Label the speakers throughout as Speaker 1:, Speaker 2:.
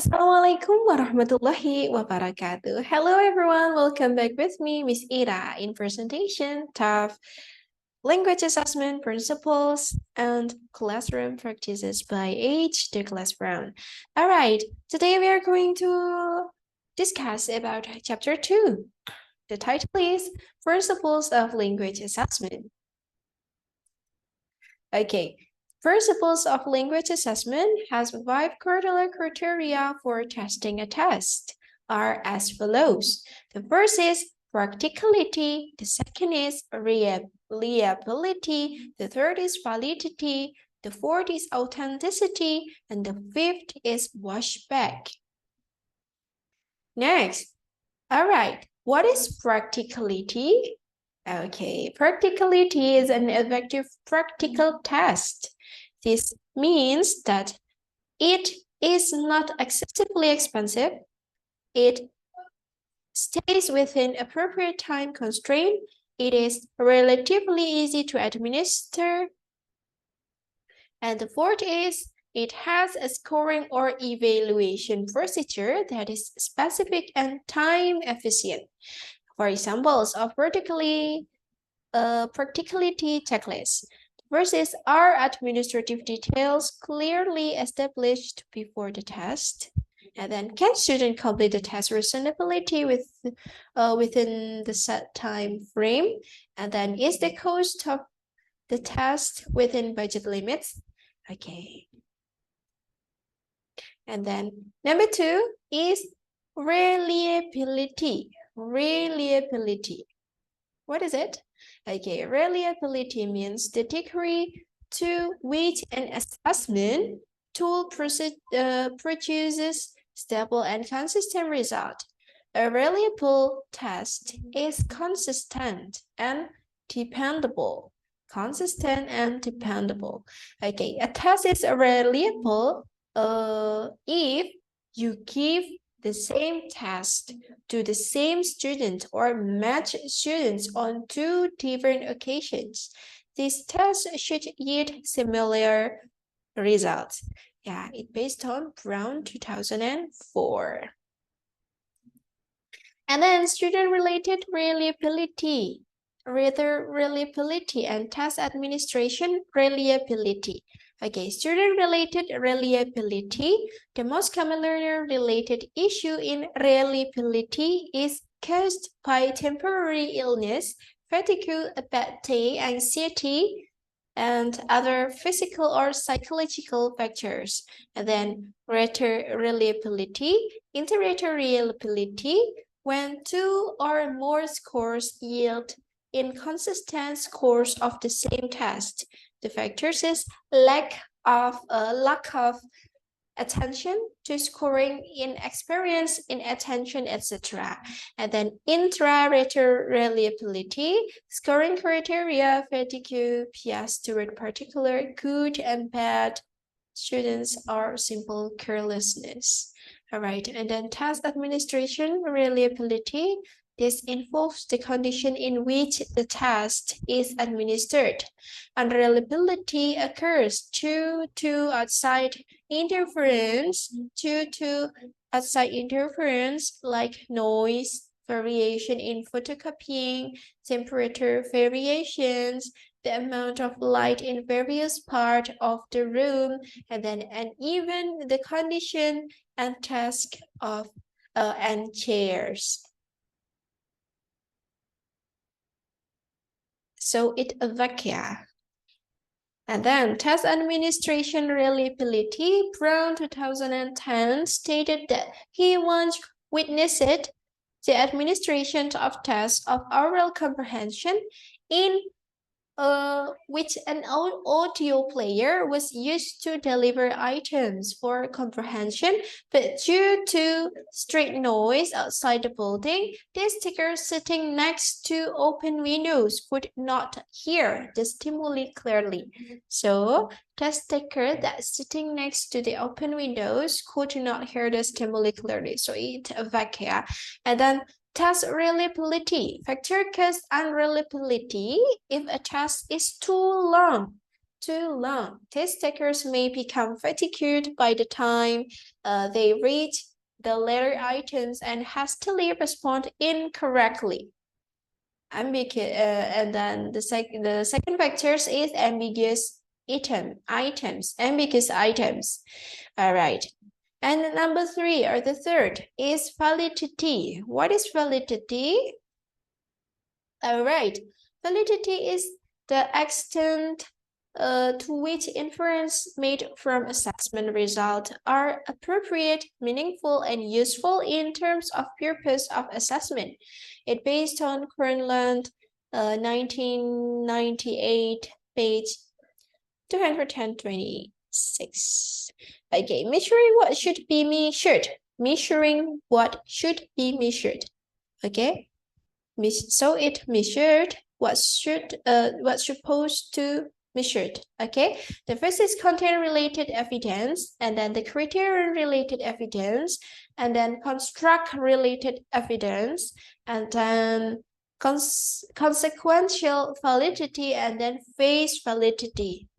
Speaker 1: Assalamualaikum warahmatullahi wabarakatuh. Hello everyone, welcome back with me, Miss Ira, in presentation of Language Assessment Principles and Classroom Practices by Age the Classroom. All right, today we are going to discuss about Chapter 2. The title is Principles of Language Assessment. Okay. Principles of Language Assessment has 5 cardinal criteria for testing a test are as follows. The first is practicality, the second is reliability, the third is validity, the fourth is authenticity, and the fifth is washback. Next, all right, what is practicality? Okay, practicality is an effective practical test. This means that it is not excessively expensive, it stays within appropriate time constraint, it is relatively easy to administer, and the fourth is it has a scoring or evaluation procedure that is specific and time efficient. For examples of practicality checklist. First is, are administrative details clearly established before the test? And then, can students complete the test reasonably within the set time frame? And then, is the cost of the test within budget limits? Okay. And then, number 2 is reliability. Reliability. What is it? Okay, reliability means the degree to which an assessment tool produces stable and consistent result. A reliable test is consistent and dependable. Consistent and dependable. Okay, a test is reliable if you give the same test to the same student or match students on 2 different occasions. These tests should yield similar results. Yeah, it's based on Brown 2004. And then student-related reliability, reliability and test administration reliability. Okay, student-related reliability. The most common learner-related issue in reliability is caused by temporary illness, fatigue, a bad day, anxiety, and other physical or psychological factors. And then rater reliability, inter-rater reliability, when 2 or more scores yield inconsistent scores of the same test. The factors is lack of attention to scoring, inexperience in attention, etc. And then intra-rater reliability, scoring criteria, fatigue, bias toward particular good and bad students, or simple carelessness. All right, and then task administration reliability. This involves the condition in which the task is administered. Unreliability occurs due to outside interference, like noise, variation in photocopying, temperature variations, the amount of light in various parts of the room, and even the condition and task of and chairs. So it vacuum. And then test administration reliability, Brown 2010 stated that he once witnessed the administration of tests of oral comprehension in which an audio player was used to deliver items for comprehension, but due to street noise outside the building, the sticker sitting next to open windows could not hear the stimuli clearly. So, the sticker that's sitting next to the open windows could not hear the stimuli clearly. So it vacuum. And then test reliability. Factor cause unreliability if a test is too long. too long. Test takers may become fatigued by the time they read the letter items and hastily respond incorrectly. Ambiguous, and then the second factor is ambiguous items, ambiguous items. All right. And number 3, or the third, is validity. What is validity? All right. Validity is the extent to which inference made from assessment results are appropriate, meaningful, and useful in terms of purpose of assessment. It based on Quinlan, 1998, page 226. Okay, measuring what should be measured. Measuring what should be measured. Okay, so it measured what's supposed to measured. Okay, the first is content-related evidence, and then the criterion-related evidence, and then construct-related evidence, and then consequential validity, and then phase validity.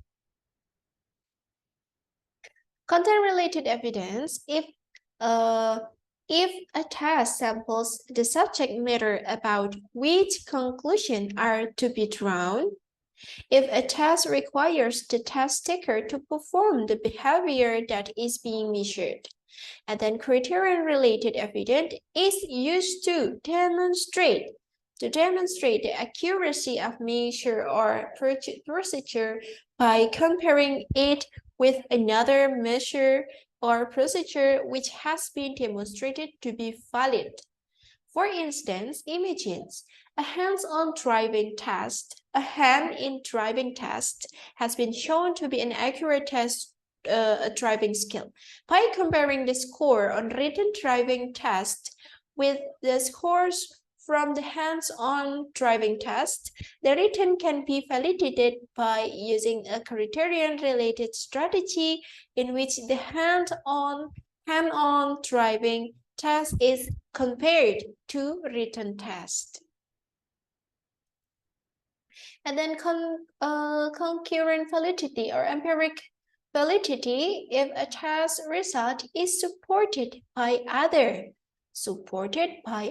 Speaker 1: Content-related evidence, if a task samples the subject matter about which conclusions are to be drawn, if a task requires the task taker to perform the behavior that is being measured, and then criterion-related evidence is used to demonstrate the accuracy of measure or procedure by comparing it with another measure or procedure which has been demonstrated to be valid. For instance, imagine a hands-on driving test. A hand-in driving test has been shown to be an accurate test driving skill. By comparing the score on written driving test with the scores from the hands-on driving test, the written can be validated by using a criterion-related strategy in which the hand-on driving test is compared to written test. And then concurrent validity or empiric validity, if a test result is supported by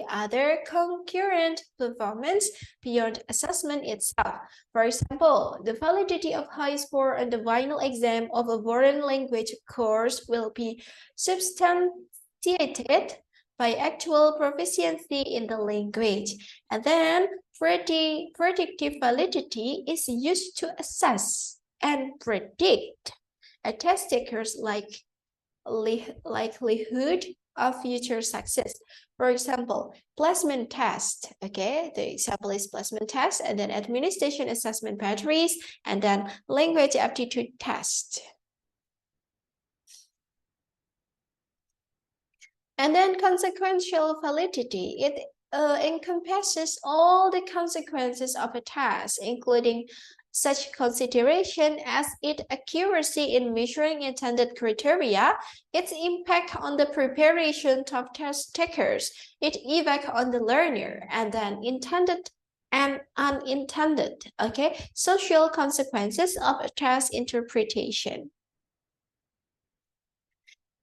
Speaker 1: other concurrent performance beyond assessment itself. For example, the validity of high score on the final exam of a foreign language course will be substantiated by actual proficiency in the language. And then predictive validity is used to assess and predict a test taker's likelihood of future success. For example, placement test. Okay, the example is placement test, and then administration assessment batteries, and then language aptitude test. And then consequential validity. It encompasses all the consequences of a task, including such consideration as its accuracy in measuring intended criteria, its impact on the preparation of test takers, its effect on the learner, and then intended and unintended, okay, social consequences of a task interpretation.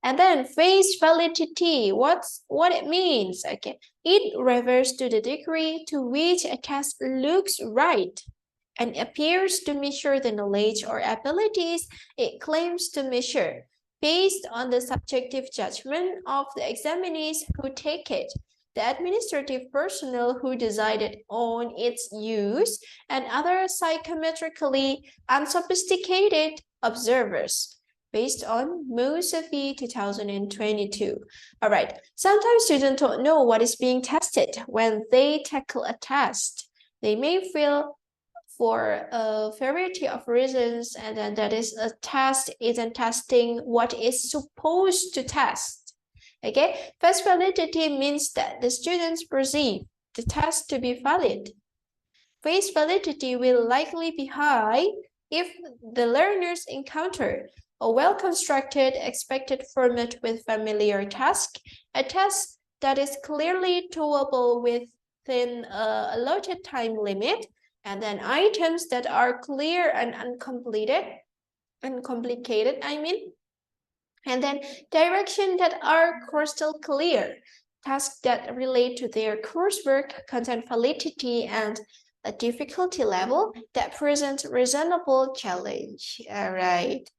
Speaker 1: And then phase validity, what it means, okay, it refers to the degree to which a task looks right and appears to measure the knowledge or abilities it claims to measure, based on the subjective judgment of the examinees who take it, the administrative personnel who decided on its use, and other psychometrically unsophisticated observers, based on Musavi 2022. All right, sometimes students don't know what is being tested when they tackle a test. They may feel for a variety of reasons, and then that is a test isn't testing what is supposed to test. Okay, phase validity means that the students perceive the test to be valid. Phase validity will likely be high if the learners encounter a well-constructed expected format with familiar task, a task that is clearly doable within a allotted time limit, And then items that are clear and uncomplicated, I mean. And then direction that are crystal clear, tasks that relate to their coursework, content validity, and a difficulty level that present reasonable challenge. All right.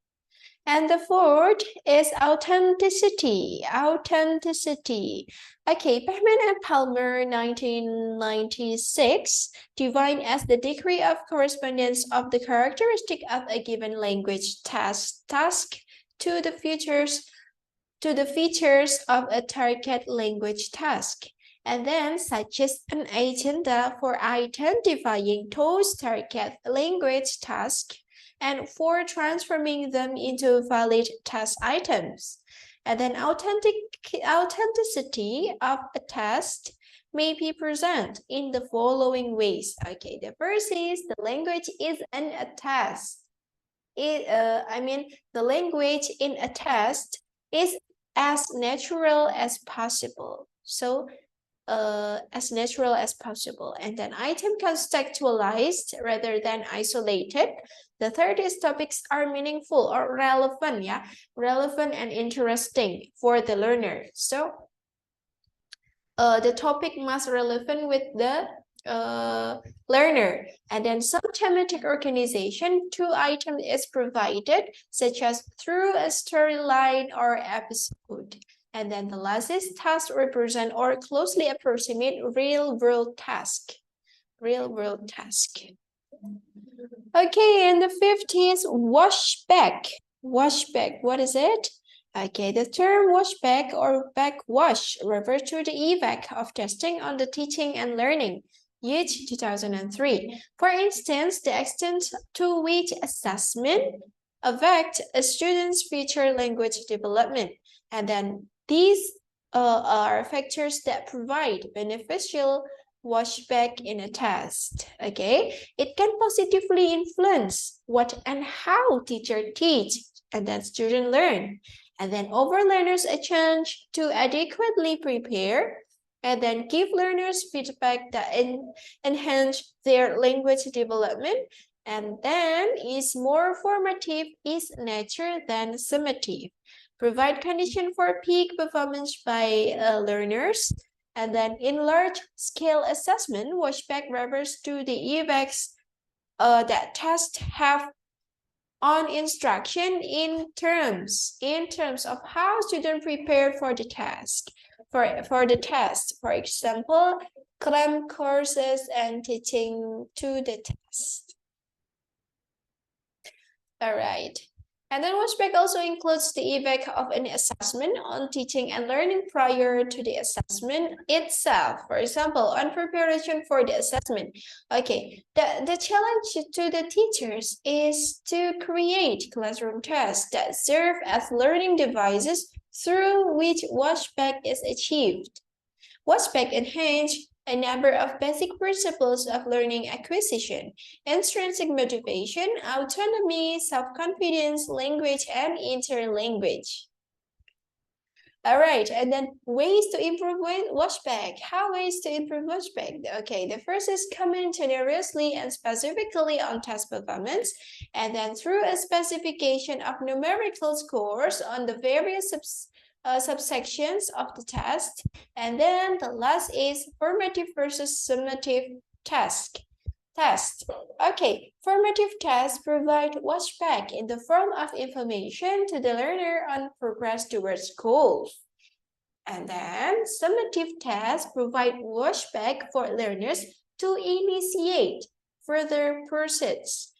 Speaker 1: And the fourth is authenticity. Authenticity. Okay, Beckman and Palmer, 1996, define as the degree of correspondence of the characteristic of a given language task to the features of a target language task, and then suggest an agenda for identifying those target language tasks and for transforming them into valid task items. And then authenticity of a task may be present in the following ways. Okay, the first is the language is an a task. The language in a test is as natural as possible. So, as natural as possible. And then item contextualized rather than isolated. The third is topics are meaningful or relevant, yeah, relevant and interesting for the learner. So, the topic must relevant with the learner. And then some thematic organization, 2 items is provided, such as through a storyline or episode. And then the last is task represent or closely approximate real-world task. Real-world task. Okay, and the fifth is washback. Washback, what is it? Okay, the term washback or backwash refers to the effect of testing on the teaching and learning. Year 2003. For instance, the extent to which assessment affects a student's future language development. And then these are factors that provide beneficial washback in a test. Okay, it can positively influence what and how teacher teach and then student learn, and then offer learners a chance to adequately prepare, and then give learners feedback that enhance their language development, and then is more formative is nature than summative. Provide condition for peak performance by learners. And then in large-scale assessment, washback refers to the effects that tests have on instruction in terms of how students prepare for the task. For the test, for example, cram courses and teaching to the test. All right. And then washback also includes the effect of an assessment on teaching and learning prior to the assessment itself. For example, on preparation for the assessment. Okay, the challenge to the teachers is to create classroom tests that serve as learning devices through which washback is achieved. Washback enhances a number of basic principles of learning acquisition: intrinsic motivation, autonomy, self-confidence, language, and interlanguage. All right, and then ways to improve washback. How ways to improve washback? Okay, the first is comment generously and specifically on test performance, and then through a specification of numerical scores on the various subsections of the test. And then the last is formative versus summative test. Okay, formative tests provide washback in the form of information to the learner on progress towards goals. And then summative tests provide washback for learners to initiate further pursuits,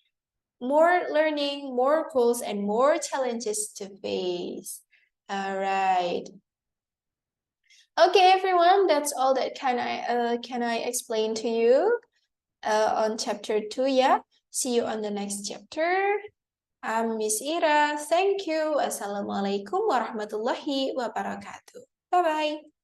Speaker 1: more learning, more goals, and more challenges to face. All right. Okay, everyone, that's all that can I explain to you on chapter 2, yeah? See you on the next chapter. I'm Miss Ira. Thank you. Assalamualaikum warahmatullahi wabarakatuh. Bye-bye.